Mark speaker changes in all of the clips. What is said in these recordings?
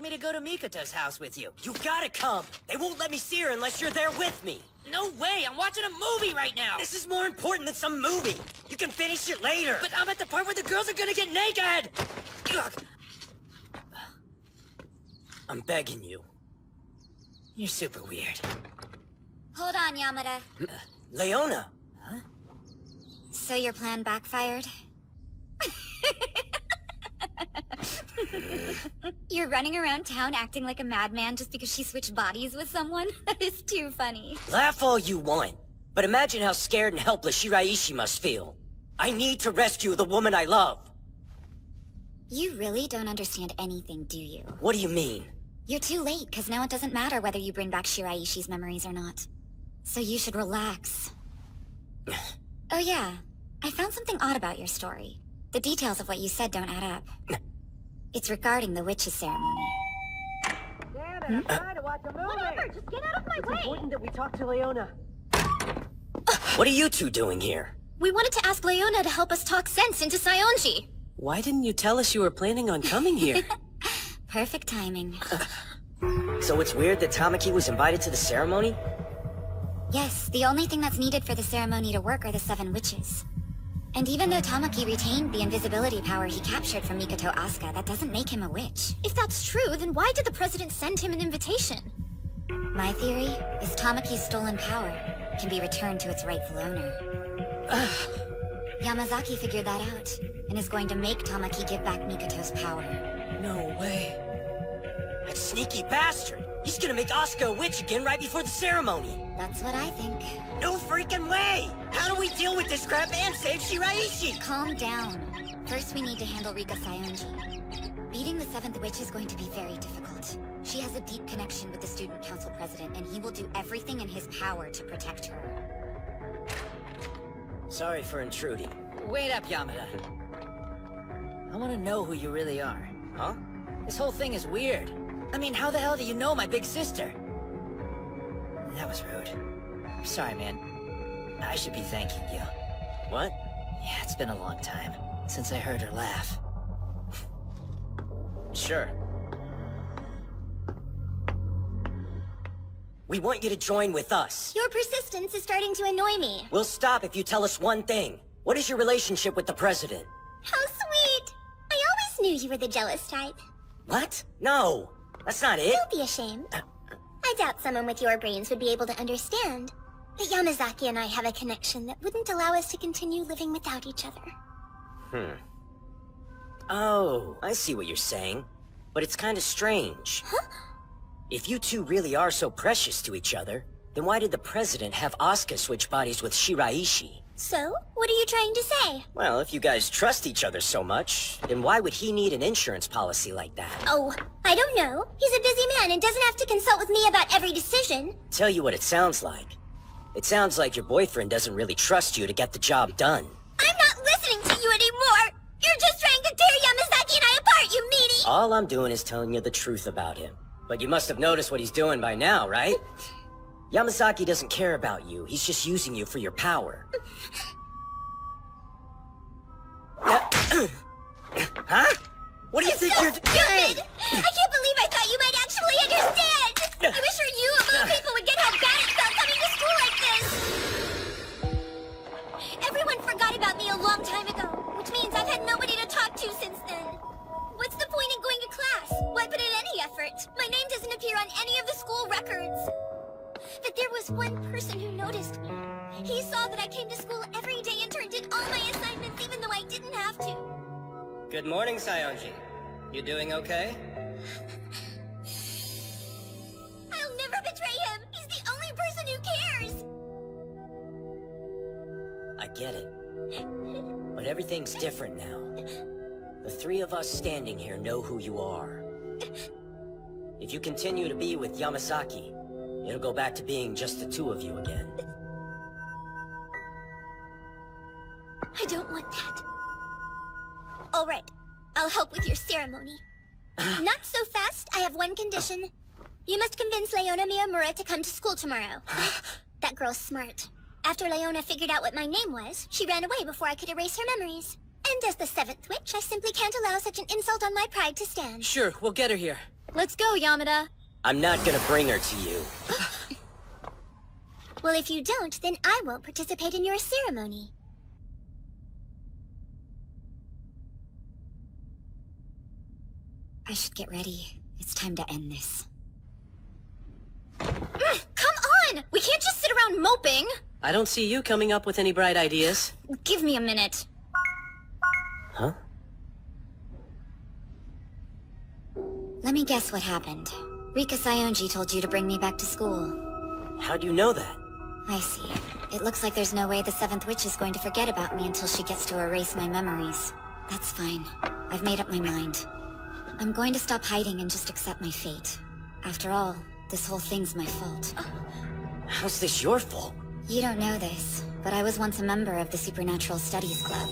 Speaker 1: me to go to Mikoto's house with you.
Speaker 2: You gotta come. They won't let me see her unless you're there with me.
Speaker 1: No way, I'm watching a movie right now.
Speaker 2: This is more important than some movie. You can finish it later.
Speaker 1: But I'm at the part where the girls are gonna get naked. Ugh.
Speaker 2: I'm begging you.
Speaker 1: You're super weird.
Speaker 3: Hold on, Yamada.
Speaker 2: Leona.
Speaker 1: Huh?
Speaker 3: So your plan backfired? You're running around town acting like a madman just because she switched bodies with someone? That is too funny.
Speaker 2: Laugh all you want, but imagine how scared and helpless Shiraishi must feel. I need to rescue the woman I love.
Speaker 3: You really don't understand anything, do you?
Speaker 2: What do you mean?
Speaker 3: You're too late, because now it doesn't matter whether you bring back Shiraishi's memories or not. So you should relax. Oh yeah, I found something odd about your story. The details of what you said don't add up. It's regarding the witches' ceremony.
Speaker 4: Damn it, I'm trying to watch a movie!
Speaker 3: Whatever, just get out of my way!
Speaker 4: It's important that we talk to Leona.
Speaker 2: What are you two doing here?
Speaker 3: We wanted to ask Leona to help us talk sense into Saionji.
Speaker 4: Why didn't you tell us you were planning on coming here?
Speaker 3: Perfect timing.
Speaker 2: So it's weird that Tamaki was invited to the ceremony?
Speaker 3: Yes, the only thing that's needed for the ceremony to work are the 7 witches. And even though Tamaki retained the invisibility power he captured from Mikoto Asuka, that doesn't make him a witch. If that's true, then why did the president send him an invitation? My theory is Tamaki's stolen power can be returned to its rightful owner. Yamazaki figured that out, and is going to make Tamaki give back Mikoto's power.
Speaker 2: No way. That sneaky bastard! He's gonna make Asuka a witch again right before the ceremony!
Speaker 3: That's what I think.
Speaker 2: No freaking way! How do we deal with this crap and save Shiraishi?
Speaker 3: Calm down. First we need to handle Rika Saionji. Beating the 7th witch is going to be very difficult. She has a deep connection with the student council president, and he will do everything in his power to protect her.
Speaker 2: Sorry for intruding.
Speaker 1: Wait up, Yamada. I want to know who you really are.
Speaker 2: Huh?
Speaker 1: This whole thing is weird. I mean, how the hell do you know my big sister? That was rude. Sorry, man. I should be thanking you.
Speaker 2: What?
Speaker 1: Yeah, it's been a long time since I heard her laugh.
Speaker 2: Sure. We want you to join with us.
Speaker 3: Your persistence is starting to annoy me.
Speaker 2: We'll stop if you tell us one thing. What is your relationship with the president?
Speaker 3: How sweet! I always knew you were the jealous type.
Speaker 2: What? No, that's not it.
Speaker 3: Don't be ashamed. I doubt someone with your brains would be able to understand. But Yamazaki and I have a connection that wouldn't allow us to continue living without each other.
Speaker 2: Oh, I see what you're saying. But it's kind of strange.
Speaker 3: Huh?
Speaker 2: If you two really are so precious to each other, then why did the president have Asuka switch bodies with Shiraishi?
Speaker 3: So, what are you trying to say?
Speaker 2: Well, if you guys trust each other so much, then why would he need an insurance policy like that?
Speaker 3: Oh, I don't know. He's a busy man and doesn't have to consult with me about every decision.
Speaker 2: Tell you what it sounds like. It sounds like your boyfriend doesn't really trust you to get the job done.
Speaker 3: I'm not listening to you anymore! You're just trying to tear Yamazaki and I apart, you meanie!
Speaker 2: All I'm doing is telling you the truth about him. But you must have noticed what he's doing by now, right? Yamazaki doesn't care about you. He's just using you for your power. Huh? What do you think you're
Speaker 3: Stupid! I can't believe I thought you might actually understand! I wish for you of all people would get how bad it felt coming to school like this! Everyone forgot about me a long time ago, which means I've had nobody to talk to since then. What's the point in going to class? Why put in any effort? My name doesn't appear on any of the school records. But there was one person who noticed me. He saw that I came to school every day and turned in all my assignments even though I didn't have to.
Speaker 2: Good morning, Saionji. You doing okay?
Speaker 3: I'll never betray him! He's the only person who cares!
Speaker 2: I get it. But everything's different now. The 3 of us standing here know who you are. If you continue to be with Yamazaki, it'll go back to being just the 2 of you again.
Speaker 3: I don't want that. All right, I'll help with your ceremony. Not so fast. I have one condition. You must convince Leona Miyamura to come to school tomorrow. That girl's smart. After Leona figured out what my name was, she ran away before I could erase her memories. And as the 7th witch, I simply can't allow such an insult on my pride to stand.
Speaker 4: Sure, we'll get her here.
Speaker 3: Let's go, Yamada.
Speaker 2: I'm not gonna bring her to you.
Speaker 3: Well, if you don't, then I won't participate in your ceremony. I should get ready. It's time to end this. Come on! We can't just sit around moping!
Speaker 4: I don't see you coming up with any bright ideas.
Speaker 3: Give me a minute.
Speaker 2: Huh?
Speaker 3: Let me guess what happened. Rika Sayonji told you to bring me back to school.
Speaker 2: How do you know that?
Speaker 3: I see. It looks like there's no way the Seventh Witch is going to forget about me until she gets to erase my memories. That's fine. I've made up my mind. I'm going to stop hiding and just accept my fate. After all, this whole thing's my fault.
Speaker 2: How's this your fault?
Speaker 3: You don't know this, but I was once a member of the Supernatural Studies Club.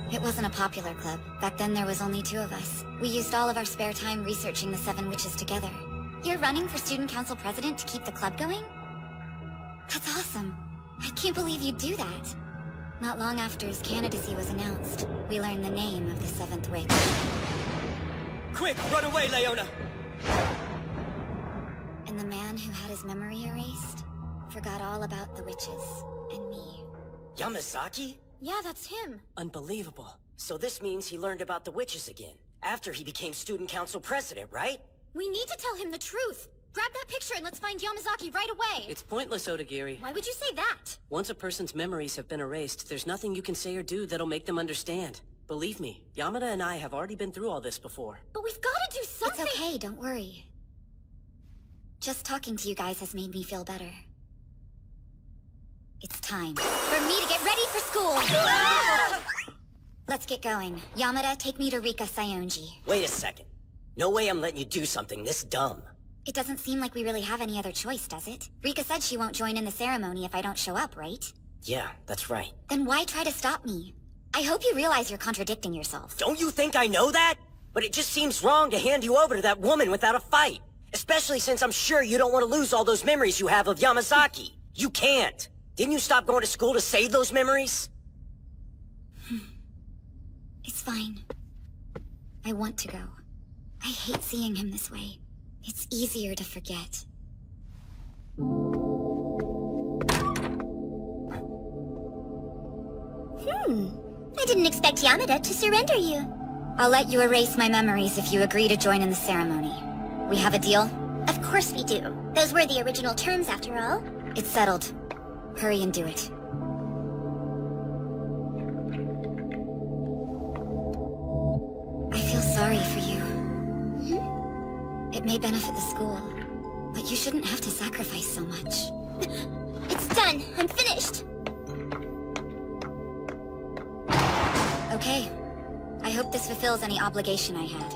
Speaker 3: It wasn't a popular club. Back then there was only 2 of us. We used all of our spare time researching the 7 witches together. You're running for student council president to keep the club going? That's awesome. I can't believe you'd do that. Not long after his candidacy was announced, we learned the name of the 7th witch.
Speaker 2: Quick, run away, Leona!
Speaker 3: And the man who had his memory erased forgot all about the witches and me.
Speaker 2: Yamazaki?
Speaker 3: Yeah, that's him.
Speaker 4: Unbelievable.
Speaker 2: So this means he learned about the witches again, after he became student council president, right?
Speaker 3: We need to tell him the truth. Grab that picture and let's find Yamazaki right away.
Speaker 4: It's pointless, Odagiri.
Speaker 3: Why would you say that?
Speaker 4: Once a person's memories have been erased, there's nothing you can say or do that'll make them understand. Believe me, Yamada and I have already been through all this before.
Speaker 3: But we've got to do something. It's okay, don't worry. Just talking to you guys has made me feel better. It's time for me to get ready for school. Let's get going. Yamada, take me to Rika Sayonji.
Speaker 2: Wait a second. No way I'm letting you do something this dumb.
Speaker 3: It doesn't seem like we really have any other choice, does it? Rika said she won't join in the ceremony if I don't show up, right?
Speaker 2: Yeah, that's right.
Speaker 3: Then why try to stop me? I hope you realize you're contradicting yourself.
Speaker 2: Don't you think I know that? But it just seems wrong to hand you over to that woman without a fight. Especially since I'm sure you don't want to lose all those memories you have of Yamazaki. You can't. Didn't you stop going to school to save those memories?
Speaker 3: It's fine. I want to go. I hate seeing him this way. It's easier to forget. I didn't expect Yamada to surrender you. I'll let you erase my memories if you agree to join in the ceremony. We have a deal? Of course we do. Those were the original terms after all. It's settled. Hurry and do it. I feel sorry for you. It may benefit the school, but you shouldn't have to sacrifice so much. It's done. I'm finished. Okay. I hope this fulfills any obligation I had.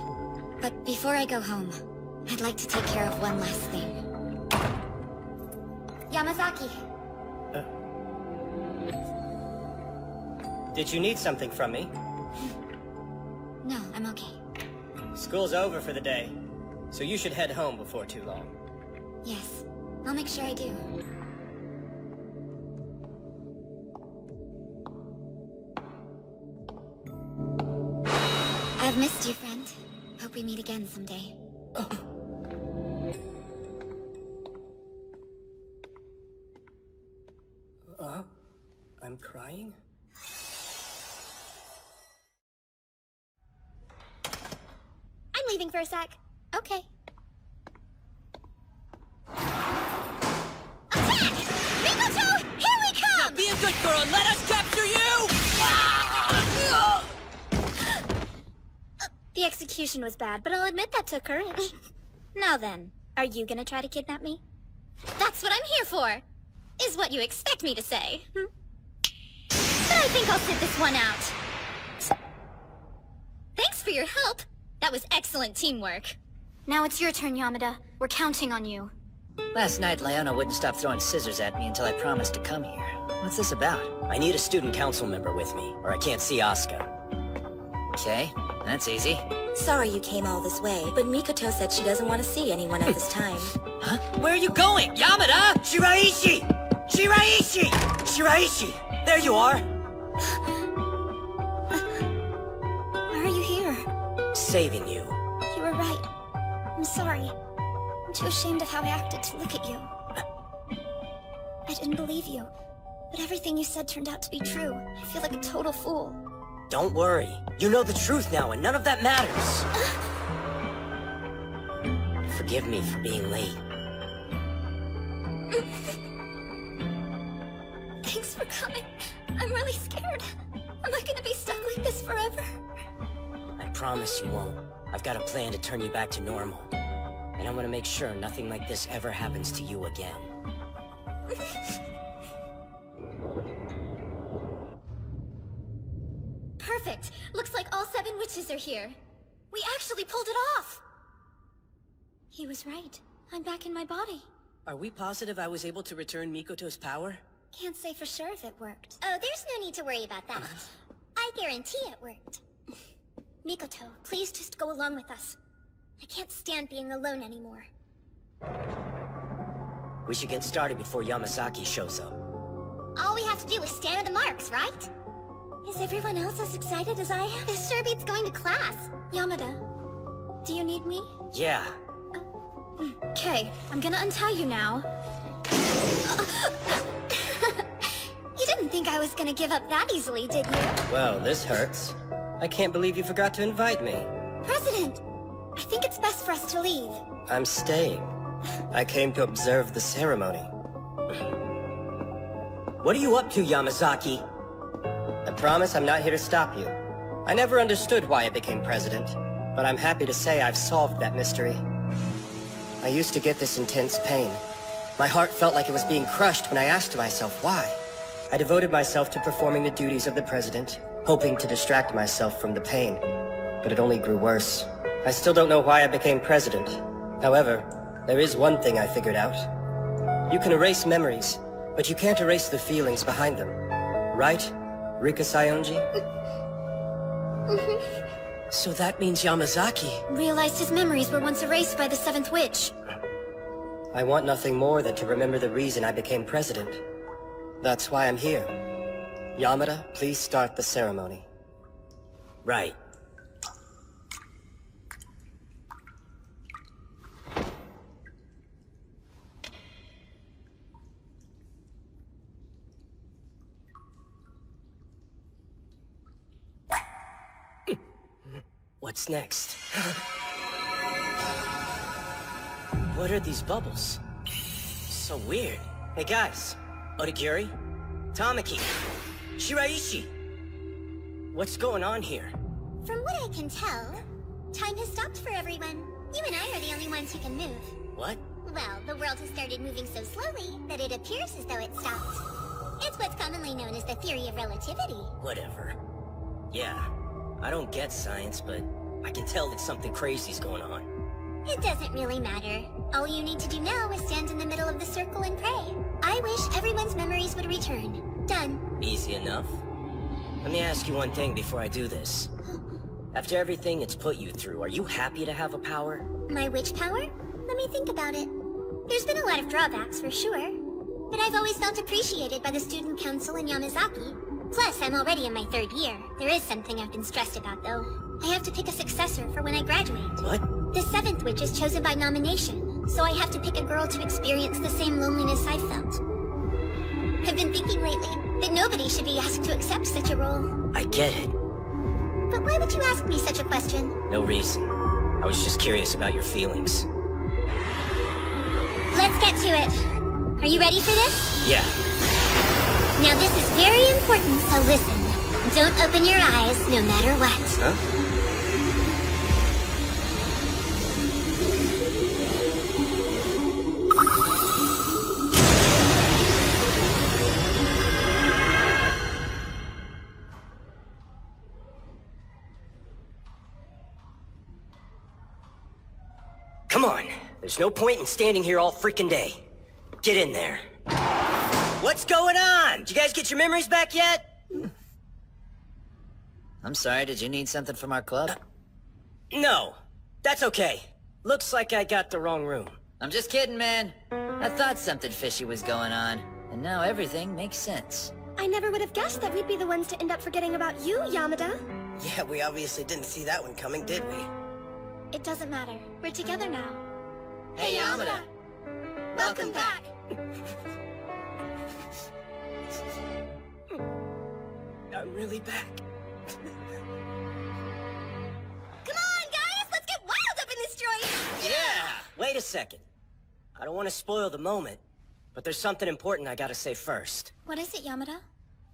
Speaker 3: But before I go home, I'd like to take care of one last thing. Yamazaki.
Speaker 5: Did you need something from me?
Speaker 3: No, I'm okay.
Speaker 5: School's over for the day, so you should head home before too long.
Speaker 3: Yes, I'll make sure I do. I've missed you, friend. Hope we meet again someday.
Speaker 5: I'm crying?
Speaker 3: I'm leaving for a sec. Okay. Attack! Mikoto! Here we come!
Speaker 4: Be a good girl and let us capture you!
Speaker 3: The execution was bad, but I'll admit that took courage. Now then, are you gonna try to kidnap me? That's what I'm here for! Is what you expect me to say. But I think I'll sit this one out. Thanks for your help. That was excellent teamwork. Now it's your turn, Yamada. We're counting on you.
Speaker 1: Last night, Leona wouldn't stop throwing scissors at me until I promised to come here. What's this about?
Speaker 2: I need a student council member with me, or I can't see Asuka.
Speaker 1: Okay, that's easy.
Speaker 6: Sorry you came all this way, but Mikoto said she doesn't want to see anyone at this time.
Speaker 1: Huh? Where are you going? Yamada!
Speaker 2: Shiraishi! Shiraishi! Shiraishi! There you are!
Speaker 6: Why are you here?
Speaker 2: Saving you.
Speaker 6: You were right. I'm
Speaker 3: sorry. I'm too ashamed of how I acted to look at you. I didn't believe you, but everything you said turned out to be true. I feel like a total fool.
Speaker 2: Don't worry. You know the truth now, and none of that matters. Forgive me for being late.
Speaker 3: Thanks for coming. I'm really scared. Am I gonna be stuck like this forever?
Speaker 2: I promise you won't. I've got a plan to turn you back to normal. And I'm gonna make sure nothing like this ever happens to you again.
Speaker 3: Perfect. Looks like all 7 witches are here. We actually pulled it off! He was right. I'm back in my body.
Speaker 4: Are we positive I was able to return Mikoto's power?
Speaker 3: Can't say for sure if it worked.
Speaker 7: Oh, there's no need to worry about that. I guarantee it worked.
Speaker 3: Mikoto, please just go along with us. I can't stand being alone anymore.
Speaker 2: We should get started before Yamasaki shows up.
Speaker 7: All we have to do is stand at the marks, right?
Speaker 3: Is everyone else as excited as I am?
Speaker 7: This sure beats going to class.
Speaker 3: Yamada, do you need me?
Speaker 2: Yeah.
Speaker 3: Okay, I'm gonna untie you now. You didn't think I was gonna give up that easily, did you?
Speaker 5: Well, this hurts. I can't believe you forgot to invite me.
Speaker 3: President! I think it's best for us to leave.
Speaker 5: I'm staying. I came to observe the ceremony.
Speaker 2: What are you up to, Yamazaki?
Speaker 5: I promise I'm not here to stop you. I never understood why I became president, but I'm happy to say I've solved that mystery. I used to get this intense pain. My heart felt like it was being crushed when I asked myself why. I devoted myself to performing the duties of the president, hoping to distract myself from the pain. But it only grew worse. I still don't know why I became president. However, there is one thing I figured out. You can erase memories, but you can't erase the feelings behind them. Right, Rika Sayonji?
Speaker 4: So that means Yamazaki.
Speaker 3: Realized his memories were once erased by the 7th witch.
Speaker 5: I want nothing more than to remember the reason I became president. That's why I'm here. Yamada, please start the ceremony.
Speaker 2: Right. What's next? What are these bubbles? So weird. Hey guys, Odagiri, Tamaki, Shiraishi. What's going on here?
Speaker 7: From what I can tell, time has stopped for everyone. You and I are the only ones who can move.
Speaker 2: What?
Speaker 7: Well, the world has started moving so slowly that it appears as though it stopped. It's what's commonly known as the theory of relativity.
Speaker 2: Whatever. Yeah, I don't get science, but I can tell that something crazy's going on.
Speaker 7: It doesn't really matter. All you need to do now is stand in the middle of the circle and pray. I wish everyone's memories would return. Done.
Speaker 2: Easy enough. Let me ask you one thing before I do this. After everything it's put you through, are you happy to have a power?
Speaker 7: My witch power? Let me think about it. There's been a lot of drawbacks for sure, but I've always felt appreciated by the student council in Yamazaki. Plus, I'm already in my 3rd year. There is something I've been stressed about, though. I have to pick a successor for when I graduate.
Speaker 2: What?
Speaker 7: The 7th witch is chosen by nomination, so I have to pick a girl to experience the same loneliness I've felt. I've been thinking lately that nobody should be asked to accept such a role.
Speaker 2: I get it.
Speaker 7: But why would you ask me such a question?
Speaker 2: No reason. I was just curious about your feelings.
Speaker 7: Let's get to it. Are you ready for this?
Speaker 2: Yeah.
Speaker 7: Now this is very important, so listen. Don't open your eyes, no matter what.
Speaker 2: Huh? Come on. There's no point in standing here all freaking day. Get in there. What's going on? Did you guys get your memories back yet?
Speaker 1: I'm sorry, did you need something from our club?
Speaker 2: No. That's okay. Looks like I got the wrong room.
Speaker 1: I'm just kidding, man. I thought something fishy was going on, and now everything makes sense.
Speaker 3: I never would have guessed that we'd be the ones to end up forgetting about you, Yamada.
Speaker 5: Yeah, we obviously didn't see that one coming, did we?
Speaker 3: It doesn't matter. We're together now.
Speaker 1: Hey, Yamada. Welcome back.
Speaker 2: I'm really back.
Speaker 3: Come on, guys! Let's get wild up in this joint!
Speaker 2: Yeah! Wait a second. I don't want to spoil the moment, but there's something important I gotta say first.
Speaker 3: What is it, Yamada?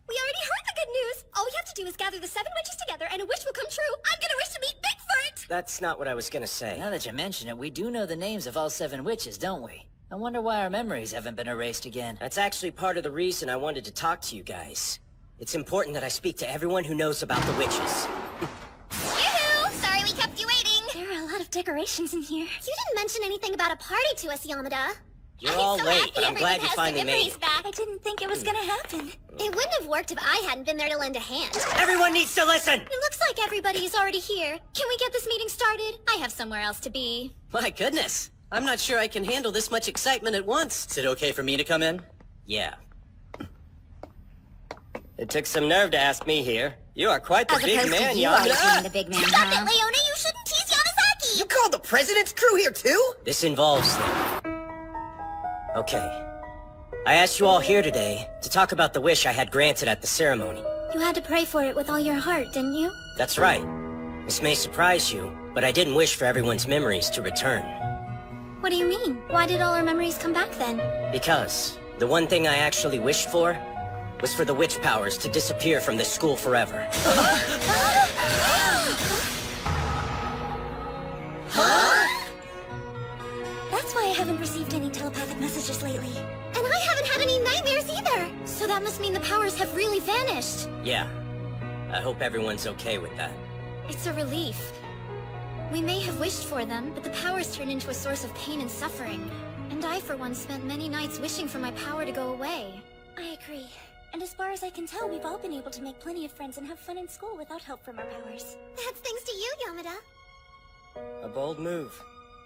Speaker 3: We already heard the good news! All we have to do is gather the 7 witches together and a wish will come true! I'm gonna wish to meet Bigfoot!
Speaker 2: That's not what I was gonna say.
Speaker 1: Now that you mention it, we do know the names of all 7 witches, don't we? I wonder why our memories haven't been erased again.
Speaker 2: That's actually part of the reason I wanted to talk to you guys. It's important that I speak to everyone who knows about the witches.
Speaker 3: Yoo-hoo! Sorry we kept you waiting! There are a lot of decorations in here.
Speaker 7: You didn't mention anything about a party to us, Yamada.
Speaker 2: You're all late, but I'm glad you finally made it.
Speaker 3: Back. I didn't think it was gonna happen.
Speaker 7: It wouldn't have worked if I hadn't been there to lend a hand.
Speaker 2: Everyone needs to listen!
Speaker 3: It looks like everybody is already here. Can we get this meeting started? I have somewhere else to be.
Speaker 4: My goodness. I'm not sure I can handle this much excitement at once.
Speaker 5: Is it okay for me to come in?
Speaker 2: Yeah.
Speaker 5: It took some nerve to ask me here. You are quite the
Speaker 7: As
Speaker 5: big
Speaker 7: opposed
Speaker 5: man,
Speaker 7: to you always being
Speaker 5: Yamada.
Speaker 7: the big man,
Speaker 3: Stop it,
Speaker 7: huh?
Speaker 3: Leona! You shouldn't tease Yamazaki!
Speaker 5: You called the president's crew here too?
Speaker 2: This involves them. Okay. I asked you all here today to talk about the wish I had granted at the ceremony.
Speaker 3: You had to pray for it with all your heart, didn't you?
Speaker 2: That's right. This may surprise you, but I didn't wish for everyone's memories to return.
Speaker 3: What do you mean? Why did all our memories come back then?
Speaker 2: Because the one thing I actually wished for was for the witch powers to disappear from this school forever.
Speaker 3: That's why I haven't received any telepathic messages lately. And I haven't had any nightmares either! So that must mean the powers have really vanished.
Speaker 2: Yeah. I hope everyone's okay with that.
Speaker 3: It's a relief. We may have wished for them, but the powers turned into a source of pain and suffering. And I, for one, spent many nights wishing for my power to go away. I agree. And as far as I can tell, we've all been able to make plenty of friends and have fun in school without help from our powers.
Speaker 7: That's thanks to you, Yamada.
Speaker 5: A bold move.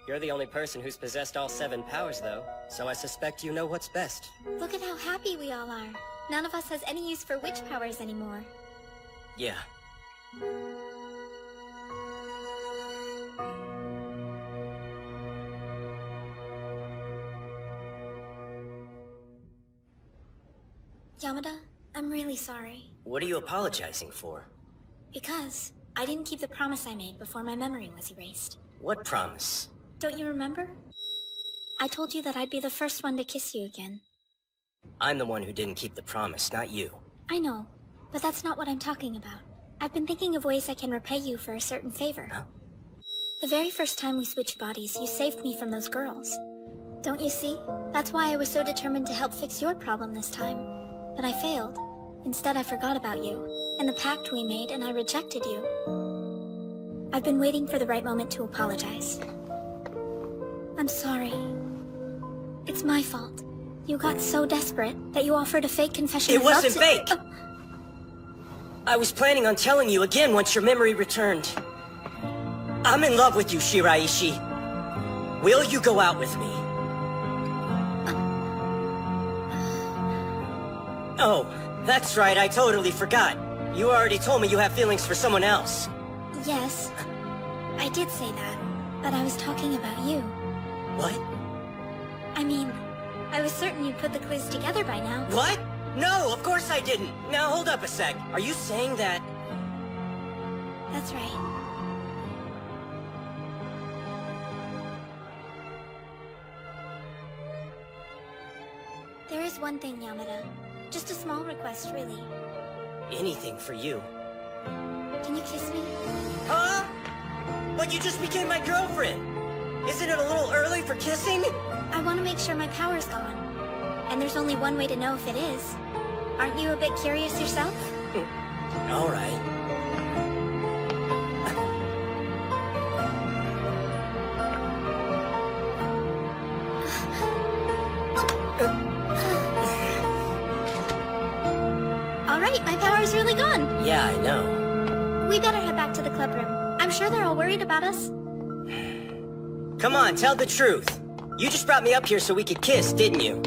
Speaker 5: You're the only person who's possessed all 7 powers, though, so I suspect you know what's best.
Speaker 3: Look at how happy we all are. None of us has any use for witch powers anymore.
Speaker 2: Yeah.
Speaker 3: Yamada, I'm really sorry.
Speaker 2: What are you apologizing for?
Speaker 3: Because I didn't keep the promise I made before my memory was erased.
Speaker 2: What promise?
Speaker 3: Don't you remember? I told you that I'd be the first one to kiss you again.
Speaker 2: I'm the one who didn't keep the promise, not you.
Speaker 3: I know, but that's not what I'm talking about. I've been thinking of ways I can repay you for a certain favor.
Speaker 2: Huh?
Speaker 3: The very first time we switched bodies, you saved me from those girls. Don't you see? That's why I was so determined to help fix your problem this time. But I failed. Instead, I forgot about you, and the pact we made, and I rejected you. I've been waiting for the right moment to apologize. I'm sorry. It's my fault. You got so desperate that you offered a fake confession
Speaker 2: It
Speaker 3: of love
Speaker 2: wasn't
Speaker 3: to-
Speaker 2: fake! I was planning on telling you again once your memory returned. I'm in love with you, Shiraishi. Will you go out with me? Oh, that's right, I totally forgot. You already told me you have feelings for someone else.
Speaker 3: Yes, I did say that, but I was talking about you.
Speaker 2: What?
Speaker 3: I mean, I was certain you'd put the quiz together by now.
Speaker 2: What? No, of course I didn't. Now hold up a sec. Are you saying that...
Speaker 3: That's right. There is one thing, Yamada. Just a small request, really.
Speaker 2: Anything for you?
Speaker 3: Can you kiss me?
Speaker 2: Huh? But you just became my girlfriend. Isn't it a little early for kissing?
Speaker 3: I want to make sure my power's gone. And there's only one way to know if it is. Aren't you a bit curious yourself?
Speaker 2: All right.
Speaker 3: All right, my power's really gone.
Speaker 2: Yeah, I know.
Speaker 3: We better head back to the club room. I'm sure they're all worried about us.
Speaker 2: Come on, tell the truth. You just brought me up here so we could kiss, didn't you?